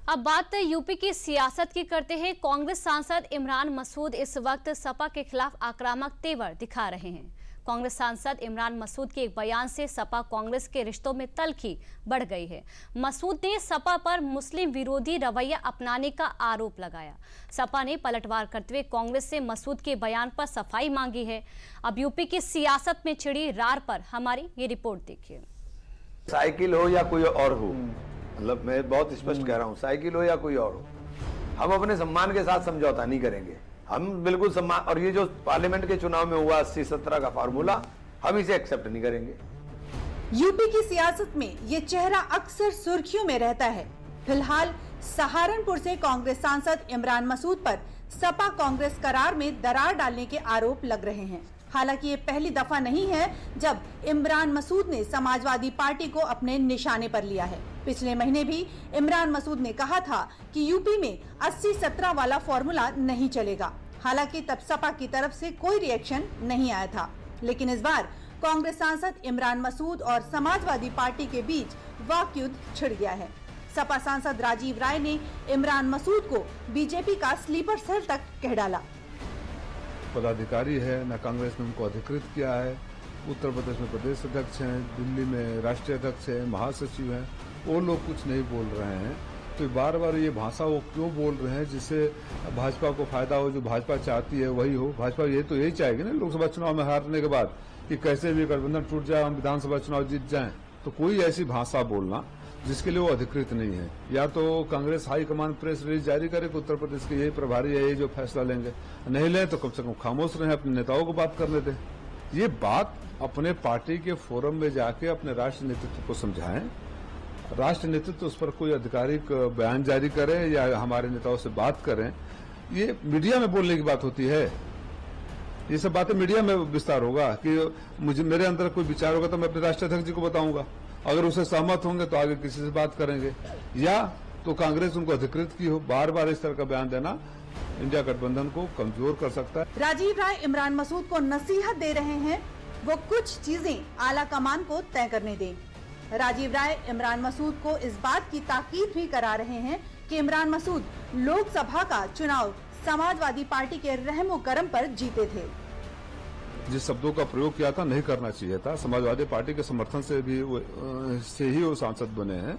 अब बात यूपी की सियासत की करते हैं। कांग्रेस सांसद इमरान मसूद इस वक्त सपा के खिलाफ आक्रामक तेवर दिखा रहे हैं। कांग्रेस सांसद इमरान मसूद के एक बयान से सपा कांग्रेस के रिश्तों में तल्खी बढ़ गई है। मसूद ने सपा पर मुस्लिम विरोधी रवैया अपनाने का आरोप लगाया। सपा ने पलटवार करते हुए कांग्रेस से मसूद के बयान पर सफाई मांगी है। अब यूपी की सियासत में छिड़ी रार पर हमारी ये रिपोर्ट देखिए। साइकिल हो या कोई और हो, मतलब मैं बहुत स्पष्ट कह रहा हूं, साइकिल हो या कोई और हो, हम अपने सम्मान के साथ समझौता नहीं करेंगे। हम बिल्कुल सम्मान, और ये जो पार्लियामेंट के चुनाव में हुआ 80-17 का फार्मूला, हम इसे एक्सेप्ट नहीं करेंगे। यूपी की सियासत में ये चेहरा अक्सर सुर्खियों में रहता है। फिलहाल सहारनपुर से कांग्रेस सांसद इमरान मसूद पर सपा कांग्रेस करार में दरार डालने के आरोप लग रहे हैं। हालांकि ये पहली दफा नहीं है जब इमरान मसूद ने समाजवादी पार्टी को अपने निशाने पर लिया है। पिछले महीने भी इमरान मसूद ने कहा था कि यूपी में 80-17 वाला फॉर्मूला नहीं चलेगा। हालांकि तब सपा की तरफ से कोई रिएक्शन नहीं आया था, लेकिन इस बार कांग्रेस सांसद इमरान मसूद और समाजवादी पार्टी के बीच वाकयुद्ध छिड़ गया है। सपा सांसद राजीव राय ने इमरान मसूद को बीजेपी का स्लीपर सेल तक कह डाला। पदाधिकारी है, न कांग्रेस ने उनको अधिकृत किया है। उत्तर प्रदेश में प्रदेश अध्यक्ष हैं, दिल्ली में राष्ट्रीय अध्यक्ष हैं, महासचिव हैं, वो लोग कुछ नहीं बोल रहे हैं। तो बार बार ये भाषा वो क्यों बोल रहे हैं जिससे भाजपा को फायदा हो, जो भाजपा चाहती है वही हो। भाजपा ये तो यही चाहेगी ना लोकसभा चुनाव में हारने के बाद कि कैसे भी गठबंधन टूट जाए, हम विधानसभा चुनाव जीत जाएं। तो कोई ऐसी भाषा बोलना जिसके लिए वो अधिकृत नहीं है, या तो कांग्रेस हाईकमान प्रेस रिलीज जारी करे कि उत्तर प्रदेश के यही प्रभारी है, ये जो फैसला लेंगे, नहीं लें तो कम से कम खामोश रहे, अपने नेताओं को बात करने दें। ये बात अपने पार्टी के फोरम में जाके अपने राष्ट्रीय नेतृत्व को समझाएं। राष्ट्रीय नेतृत्व उस पर कोई आधिकारिक बयान जारी करे या हमारे नेताओं से बात करें। ये मीडिया में बोलने की बात होती है। ये सब बातें मीडिया में विस्तार होगा कि मेरे अंदर कोई विचार होगा तो मैं अपने राष्ट्रीय अध्यक्ष जी को बताऊंगा। अगर उसे सहमत होंगे तो आगे किसी से बात करेंगे, या तो कांग्रेस उनको अधिकृत की हो। बार बार इस तरह का बयान देना इंडिया गठबंधन को कमजोर कर सकता है। राजीव राय इमरान मसूद को नसीहत दे रहे हैं, वो कुछ चीजें आला कमान को तय करने दें। राजीव राय इमरान मसूद को इस बात की ताकीद भी करा रहे हैं कि इमरान मसूद लोकसभा का चुनाव समाजवादी पार्टी के रहमो करम पर जीते थे। जिस शब्दों का प्रयोग किया था नहीं करना चाहिए था। समाजवादी पार्टी के समर्थन से भी से ही वो सांसद बने हैं।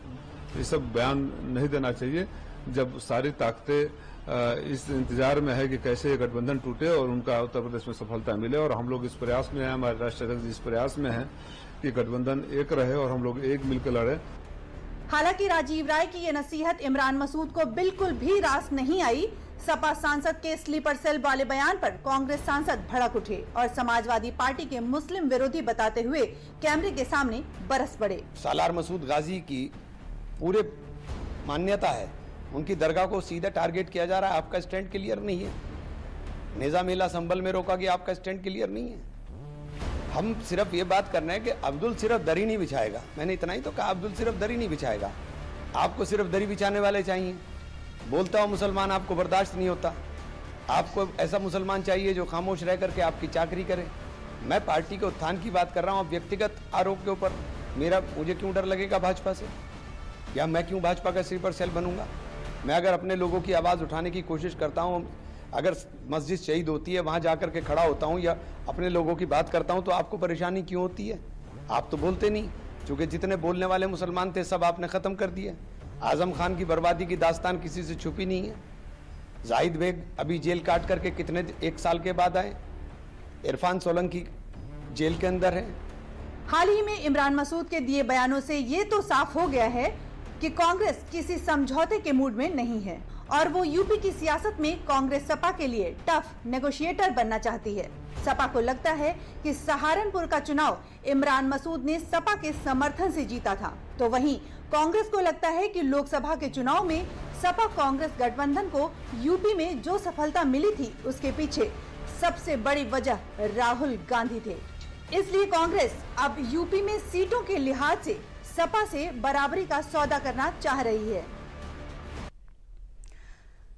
ये सब बयान नहीं देना चाहिए जब सारी ताकतें इस इंतजार में है कि कैसे ये गठबंधन टूटे और उनका उत्तर प्रदेश में सफलता मिले। और हम लोग इस प्रयास में हैं, हमारे राष्ट्रीय अध्यक्ष इस प्रयास में हैं कि गठबंधन एक रहे और हम लोग एक मिलकर लड़े। हालांकि राजीव राय की ये नसीहत इमरान मसूद को बिल्कुल भी रास नहीं आई। सपा सांसद के स्लीपर सेल वाले बयान पर कांग्रेस सांसद भड़क उठे और समाजवादी पार्टी के मुस्लिम विरोधी बताते हुए कैमरे के सामने बरस पड़े। सालार मसूद गाजी की पूरे मान्यता है, उनकी दरगाह को सीधा टारगेट किया जा रहा है। आपका स्टैंड क्लियर नहीं है। नेजा मेला संभल में रोका गया, आपका स्टैंड क्लियर नहीं है। हम सिर्फ ये बात करना है कि अब्दुल सिर्फ दरी नहीं बिछाएगा। मैंने इतना ही तो कहा, अब्दुल सिर्फ दरी नहीं बिछाएगा। आपको सिर्फ दरी बिछाने वाले चाहिए। बोलता हुआ मुसलमान आपको बर्दाश्त नहीं होता। आपको ऐसा मुसलमान चाहिए जो खामोश रह करके आपकी चाकरी करे। मैं पार्टी के उत्थान की बात कर रहा हूँ। व्यक्तिगत आरोप के ऊपर मुझे क्यों डर लगेगा भाजपा से, या मैं क्यों भाजपा का स्लीपर सेल बनूंगा। मैं अगर अपने लोगों की आवाज़ उठाने की कोशिश करता हूँ, अगर मस्जिद शहीद होती है वहाँ जाकर के खड़ा होता हूँ या अपने लोगों की बात करता हूँ, तो आपको परेशानी क्यों होती है? आप तो बोलते नहीं, क्योंकि जितने बोलने वाले मुसलमान थे सब आपने ख़त्म कर दिए। आजम खान की बर्बादी की दास्तान किसी से छुपी नहीं है। जाहिद बेग अभी जेल काट करके कितने 1 साल के बाद आए। इरफान सोलंकी जेल के अंदर है। हाल ही में इमरान मसूद के दिए बयानों से ये तो साफ हो गया है कि कांग्रेस किसी समझौते के मूड में नहीं है और वो यूपी की सियासत में कांग्रेस सपा के लिए टफ नेगोशिएटर बनना चाहती है। सपा को लगता है कि सहारनपुर का चुनाव इमरान मसूद ने सपा के समर्थन से जीता था, तो वहीं कांग्रेस को लगता है कि लोकसभा के चुनाव में सपा कांग्रेस गठबंधन को यूपी में जो सफलता मिली थी उसके पीछे सबसे बड़ी वजह राहुल गांधी थे। इसलिए कांग्रेस अब यूपी में सीटों के लिहाज से सपा से बराबरी का सौदा करना चाह रही है।